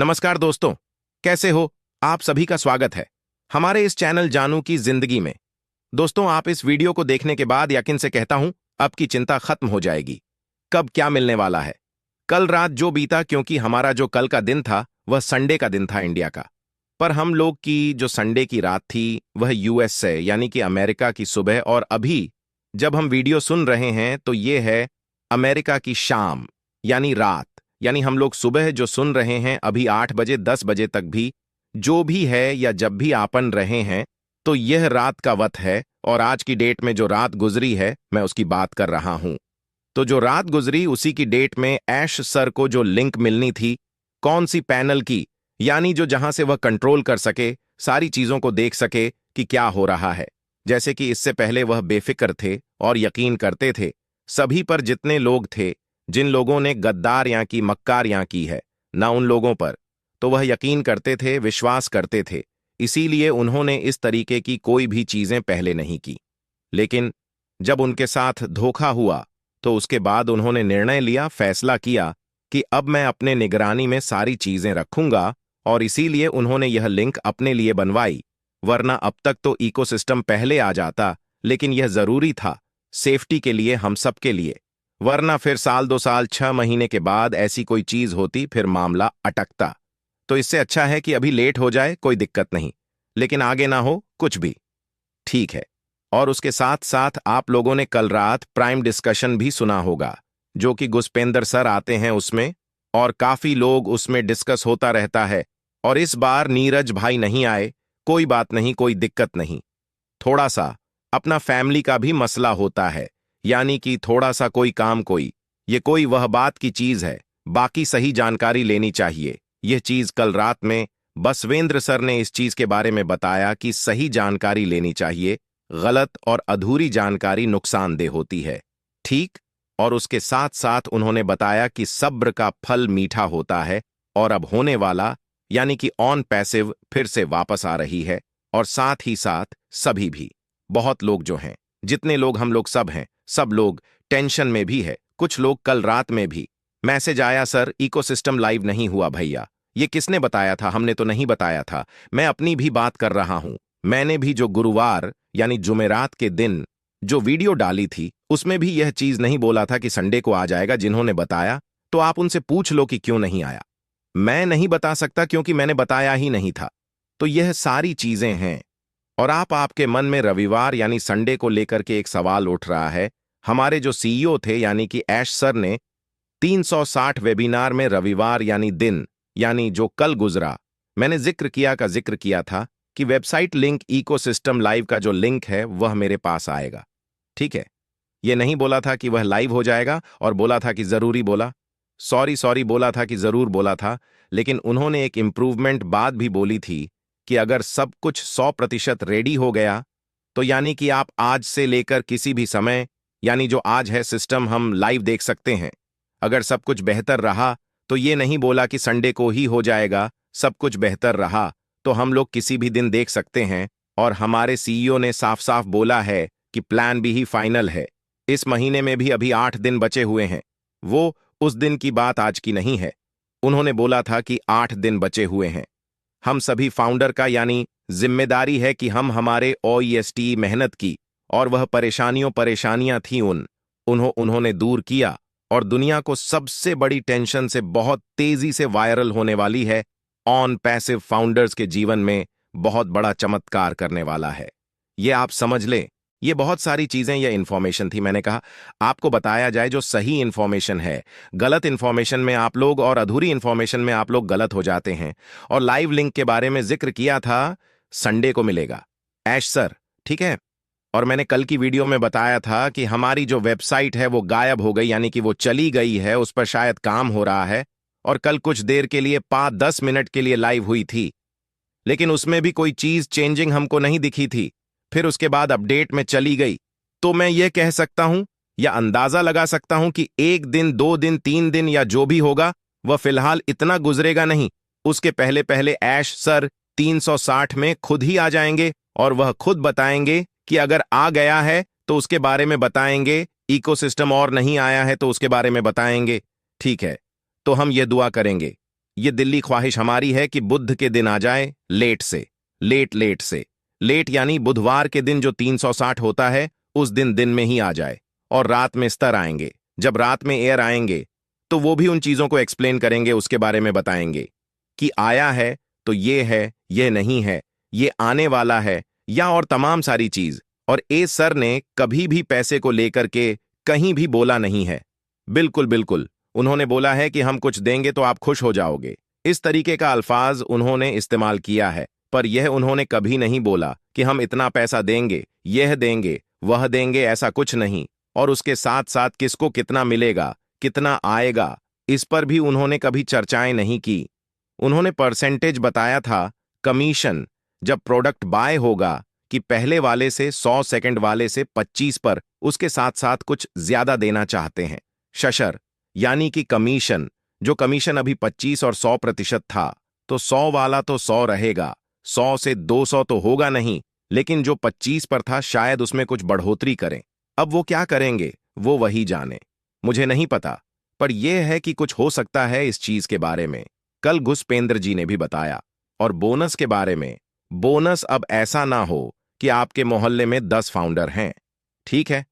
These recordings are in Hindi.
नमस्कार दोस्तों, कैसे हो? आप सभी का स्वागत है हमारे इस चैनल जानू की जिंदगी में। दोस्तों, आप इस वीडियो को देखने के बाद यकीन से कहता हूं अब की चिंता खत्म हो जाएगी। कब क्या मिलने वाला है? कल रात जो बीता, क्योंकि हमारा जो कल का दिन था वह संडे का दिन था इंडिया का। पर हम लोग की जो संडे की रात थी वह यूएस से यानी कि अमेरिका की सुबह, और अभी जब हम वीडियो सुन रहे हैं तो ये है अमेरिका की शाम यानी रात। यानी हम लोग सुबह जो सुन रहे हैं अभी 8 बजे 10 बजे तक भी जो भी है या जब भी आपन रहे हैं तो यह रात का वक्त है। और आज की डेट में जो रात गुजरी है मैं उसकी बात कर रहा हूं। तो जो रात गुजरी उसी की डेट में ऐश सर को जो लिंक मिलनी थी, कौन सी पैनल की, यानी जो जहां से वह कंट्रोल कर सके, सारी चीजों को देख सके कि क्या हो रहा है। जैसे कि इससे पहले वह बेफिक्र थे और यकीन करते थे सभी पर, जितने लोग थे, जिन लोगों ने गद्दार या की मक्कार या की है ना उन लोगों पर, तो वह यकीन करते थे, विश्वास करते थे। इसीलिए उन्होंने इस तरीके की कोई भी चीजें पहले नहीं की। लेकिन जब उनके साथ धोखा हुआ तो उसके बाद उन्होंने निर्णय लिया, फैसला किया कि अब मैं अपने निगरानी में सारी चीजें रखूंगा। और इसीलिए उन्होंने यह लिंक अपने लिए बनवाई, वरना अब तक तो इकोसिस्टम पहले आ जाता। लेकिन यह जरूरी था सेफ्टी के लिए, हम सब के लिए, वरना फिर साल 2 साल 6 महीने के बाद ऐसी कोई चीज होती, फिर मामला अटकता। तो इससे अच्छा है कि अभी लेट हो जाए, कोई दिक्कत नहीं, लेकिन आगे ना हो कुछ भी, ठीक है। और उसके साथ साथ आप लोगों ने कल रात प्राइम डिस्कशन भी सुना होगा, जो कि गुस्पेंदर सर आते हैं उसमें, और काफी लोग उसमें डिस्कस होता रहता है। और इस बार नीरज भाई नहीं आए, कोई बात नहीं, कोई दिक्कत नहीं। थोड़ा सा अपना फैमिली का भी मसला होता है, यानी कि थोड़ा सा कोई काम, ये कोई वह बात की चीज है, बाकी सही जानकारी लेनी चाहिए। यह चीज कल रात में बसवेंद्र सर ने इस चीज के बारे में बताया कि सही जानकारी लेनी चाहिए, गलत और अधूरी जानकारी नुकसानदेह होती है, ठीक। और उसके साथ साथ उन्होंने बताया कि सब्र का फल मीठा होता है, और अब होने वाला यानी कि ऑन पैसिव फिर से वापस आ रही है। और साथ ही साथ सभी भी, बहुत लोग जो हैं, जितने लोग हम लोग सब हैं, सब लोग टेंशन में भी है। कुछ लोग कल रात में भी मैसेज आया, सर इकोसिस्टम लाइव नहीं हुआ भैया। ये किसने बताया था? हमने तो नहीं बताया था। मैं अपनी भी बात कर रहा हूं। मैंने भी जो गुरुवार यानी जुमेरात के दिन जो वीडियो डाली थी उसमें भी यह चीज नहीं बोला था कि संडे को आ जाएगा। जिन्होंने बताया तो आप उनसे पूछ लो कि क्यों नहीं आया। मैं नहीं बता सकता क्योंकि मैंने बताया ही नहीं था। तो यह सारी चीजें हैं। और आपके मन में रविवार यानी संडे को लेकर के एक सवाल उठ रहा है। हमारे जो सीईओ थे यानी कि ऐश सर ने 360 वेबिनार में रविवार यानी दिन, यानी जो कल गुजरा, मैंने जिक्र किया था कि वेबसाइट लिंक इकोसिस्टम लाइव का जो लिंक है वह मेरे पास आएगा, ठीक है। यह नहीं बोला था कि वह लाइव हो जाएगा, और बोला था कि जरूरी बोला, सॉरी बोला था कि जरूर बोला था। लेकिन उन्होंने एक इंप्रूवमेंट बात भी बोली थी कि अगर सब कुछ 100% रेडी हो गया तो यानी कि आप आज से लेकर किसी भी समय, यानी जो आज है सिस्टम, हम लाइव देख सकते हैं। अगर सब कुछ बेहतर रहा तो ये नहीं बोला कि संडे को ही हो जाएगा, सब कुछ बेहतर रहा तो हम लोग किसी भी दिन देख सकते हैं। और हमारे सीईओ ने साफ साफ बोला है कि प्लान भी ही फाइनल है। इस महीने में भी अभी 8 दिन बचे हुए हैं। वो उस दिन की बात आज की नहीं है। उन्होंने बोला था कि 8 दिन बचे हुए हैं। हम सभी फाउंडर का यानी जिम्मेदारी है कि हम हमारे ओईएसटी मेहनत की, और वह परेशानियां थी उन्होंने दूर किया। और दुनिया को सबसे बड़ी टेंशन से बहुत तेजी से वायरल होने वाली है, ऑन पैसिव फाउंडर्स के जीवन में बहुत बड़ा चमत्कार करने वाला है। ये आप समझ लें। ये बहुत सारी चीजें, ये इंफॉर्मेशन थी, मैंने कहा आपको बताया जाए जो सही इंफॉर्मेशन है। गलत इंफॉर्मेशन में आप लोग और अधूरी इंफॉर्मेशन में आप लोग गलत हो जाते हैं। और लाइव लिंक के बारे में जिक्र किया था, संडे को मिलेगा ऐश सर, ठीक है। और मैंने कल की वीडियो में बताया था कि हमारी जो वेबसाइट है वो गायब हो गई, यानी कि वो चली गई है, उस पर शायद काम हो रहा है। और कल कुछ देर के लिए 5-10 मिनट के लिए लाइव हुई थी, लेकिन उसमें भी कोई चीज चेंजिंग हमको नहीं दिखी थी। फिर उसके बाद अपडेट में चली गई। तो मैं ये कह सकता हूं या अंदाजा लगा सकता हूं कि 1 दिन 2 दिन 3 दिन या जो भी होगा वह फिलहाल इतना गुजरेगा नहीं। उसके पहले पहले ऐश सर 360 में खुद ही आ जाएंगे, और वह खुद बताएंगे कि अगर आ गया है तो उसके बारे में बताएंगे, इकोसिस्टम और नहीं आया है तो उसके बारे में बताएंगे, ठीक है। तो हम ये दुआ करेंगे ये दिल्ली ख्वाहिश हमारी है कि बुध के दिन आ जाए, लेट से लेट से लेट, यानी बुधवार के दिन जो 360 होता है उस दिन में ही आ जाए, और रात में स्तर आएंगे। जब रात में एयर आएंगे तो वो भी उन चीजों को एक्सप्लेन करेंगे, उसके बारे में बताएंगे कि आया है तो ये है, ये नहीं है, ये आने वाला है, या और तमाम सारी चीज। और ए सर ने कभी भी पैसे को लेकर के कहीं भी बोला नहीं है। बिल्कुल बिल्कुल, उन्होंने बोला है कि हम कुछ देंगे तो आप खुश हो जाओगे। इस तरीके का अल्फाज उन्होंने इस्तेमाल किया है, पर यह उन्होंने कभी नहीं बोला कि हम इतना पैसा देंगे, यह देंगे, वह देंगे, ऐसा कुछ नहीं। और उसके साथ साथ किसको कितना मिलेगा, कितना आएगा, इस पर भी उन्होंने कभी चर्चाएं नहीं की। उन्होंने परसेंटेज बताया था, कमीशन, जब प्रोडक्ट बाय होगा कि पहले वाले से 100, सेकंड वाले से 25 पर उसके साथ साथ कुछ ज्यादा देना चाहते हैं। शशर यानी कि कमीशन, जो कमीशन अभी 25 और 100% था, तो 100 वाला तो 100 रहेगा, 100 से 200 तो होगा नहीं, लेकिन जो 25 पर था शायद उसमें कुछ बढ़ोतरी करें। अब वो क्या करेंगे वो वही जाने, मुझे नहीं पता, पर यह है कि कुछ हो सकता है इस चीज के बारे में। कल घुसपेंद्र जी ने भी बताया। और बोनस के बारे में, बोनस अब ऐसा ना हो कि आपके मोहल्ले में 10 फाउंडर हैं, ठीक है,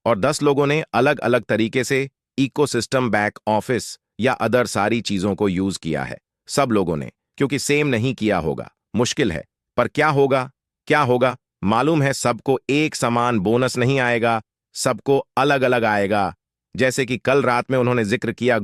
और 10 लोगों ने अलग अलग तरीके से इकोसिस्टम, बैक ऑफिस या अदर सारी चीजों को यूज किया है, सब लोगों ने, क्योंकि सेम नहीं किया होगा, मुश्किल है। पर क्या होगा, क्या होगा मालूम है, सबको एक समान बोनस नहीं आएगा, सबको अलग अलग आएगा। जैसे कि कल रात में उन्होंने जिक्र किया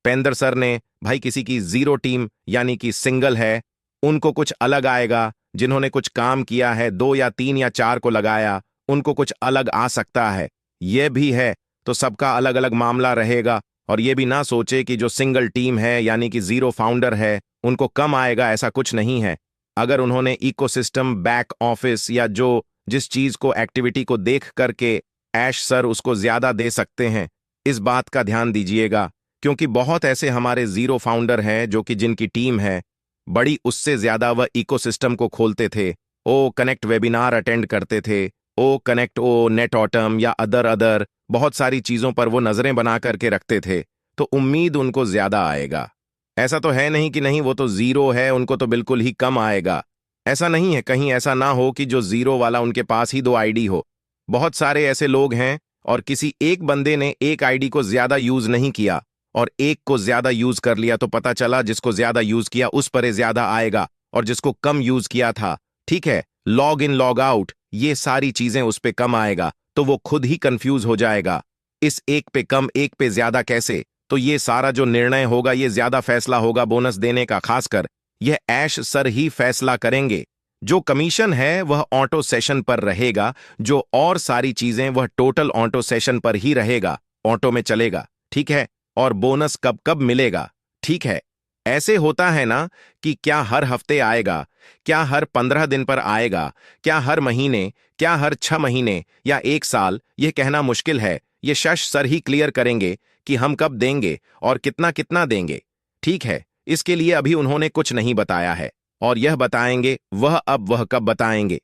पेंद्र सर ने, भाई किसी की 0 टीम यानी कि सिंगल है, उनको कुछ अलग आएगा। जिन्होंने कुछ काम किया है, 2 या 3 या 4 को लगाया, उनको कुछ अलग आ सकता है। यह भी है, तो सबका अलग अलग मामला रहेगा। और यह भी ना सोचे कि जो सिंगल टीम है यानी कि 0 फाउंडर है उनको कम आएगा, ऐसा कुछ नहीं है। अगर उन्होंने इकोसिस्टम, बैक ऑफिस या जो जिस चीज को, एक्टिविटी को देख करके ऐश सर उसको ज्यादा दे सकते हैं, इस बात का ध्यान दीजिएगा, क्योंकि बहुत ऐसे हमारे 0 फाउंडर हैं जो कि जिनकी टीम है बड़ी, उससे ज्यादा वह इकोसिस्टम को खोलते थे, ओ कनेक्ट वेबिनार अटेंड करते थे, ओ कनेक्ट, ओ नेट ऑटम या अदर बहुत सारी चीजों पर वो नजरें बना करके रखते थे, तो उम्मीद उनको ज्यादा आएगा। ऐसा तो है नहीं कि नहीं, वो तो 0 है, उनको तो बिल्कुल ही कम आएगा। ऐसा नहीं है, कहीं ऐसा ना हो कि जो 0 वाला उनके पास ही 2 आईडी हो। बहुत सारे ऐसे लोग हैं और किसी एक बंदे ने एक आईडी को ज्यादा यूज नहीं किया और एक को ज्यादा यूज कर लिया, तो पता चला जिसको ज्यादा यूज किया उस पर ज्यादा आएगा, और जिसको कम यूज किया था, ठीक है, लॉग इन लॉग आउट, ये सारी चीजें उस पे कम आएगा, तो वो खुद ही कंफ्यूज हो जाएगा, इस एक पे कम, एक पे ज्यादा कैसे। तो ये सारा जो निर्णय होगा, ये ज्यादा फैसला होगा बोनस देने का, खासकर यह ऐश सर ही फैसला करेंगे। जो कमीशन है वह ऑटो सेशन पर रहेगा, जो और सारी चीजें वह टोटल ऑटो सेशन पर ही रहेगा, ऑटो में चलेगा, ठीक है। और बोनस कब कब मिलेगा, ठीक है। ऐसे होता है ना कि क्या हर हफ्ते आएगा, क्या हर 15 दिन पर आएगा, क्या हर महीने, क्या हर 6 महीने या 1 साल, यह कहना मुश्किल है। ये शश सर ही क्लियर करेंगे कि हम कब देंगे और कितना कितना देंगे, ठीक है। इसके लिए अभी उन्होंने कुछ नहीं बताया है, और यह बताएंगे वह, अब वह कब बताएंगे,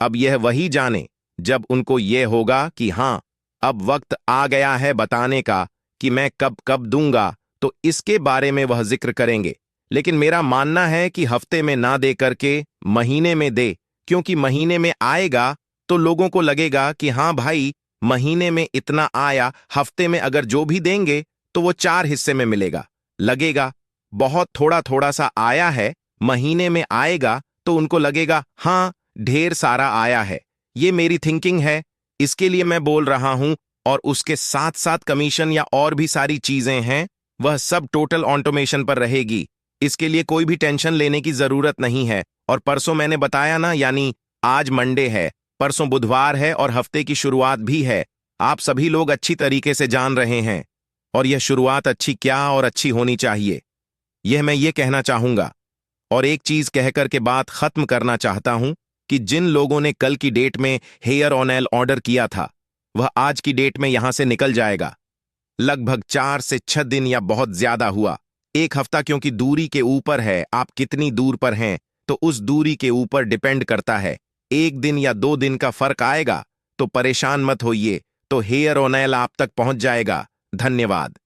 अब यह वही जाने जब उनको यह होगा कि हाँ, अब वक्त आ गया है बताने का कि मैं कब कब दूंगा, तो इसके बारे में वह जिक्र करेंगे। लेकिन मेरा मानना है कि हफ्ते में ना दे करके महीने में दे, क्योंकि महीने में आएगा तो लोगों को लगेगा कि हाँ भाई, महीने में इतना आया, हफ्ते में अगर जो भी देंगे तो वो 4 हिस्से में मिलेगा, लगेगा बहुत थोड़ा थोड़ा सा आया है, महीने में आएगा तो उनको लगेगा हाँ ढेर सारा आया है। ये मेरी थिंकिंग है, इसके लिए मैं बोल रहा हूं। और उसके साथ साथ कमीशन या और भी सारी चीजें हैं, वह सब टोटल ऑटोमेशन पर रहेगी, इसके लिए कोई भी टेंशन लेने की जरूरत नहीं है। और परसों मैंने बताया ना, यानी आज मंडे है, परसों बुधवार है और हफ्ते की शुरुआत भी है, आप सभी लोग अच्छी तरीके से जान रहे हैं। और यह शुरुआत अच्छी क्या और अच्छी होनी चाहिए, यह मैं ये कहना चाहूंगा। और एक चीज कहकर के बात खत्म करना चाहता हूं कि जिन लोगों ने कल की डेट में हेयर ऑयल ऑर्डर किया था, वह आज की डेट में यहां से निकल जाएगा। लगभग 4 से 6 दिन या बहुत ज्यादा हुआ, 1 हफ्ता, क्योंकि दूरी के ऊपर है, आप कितनी दूर पर हैं तो उस दूरी के ऊपर डिपेंड करता है। 1 दिन या 2 दिन का फर्क आएगा तो परेशान मत होइए, तो हेयर ऑयल आप तक पहुंच जाएगा। धन्यवाद।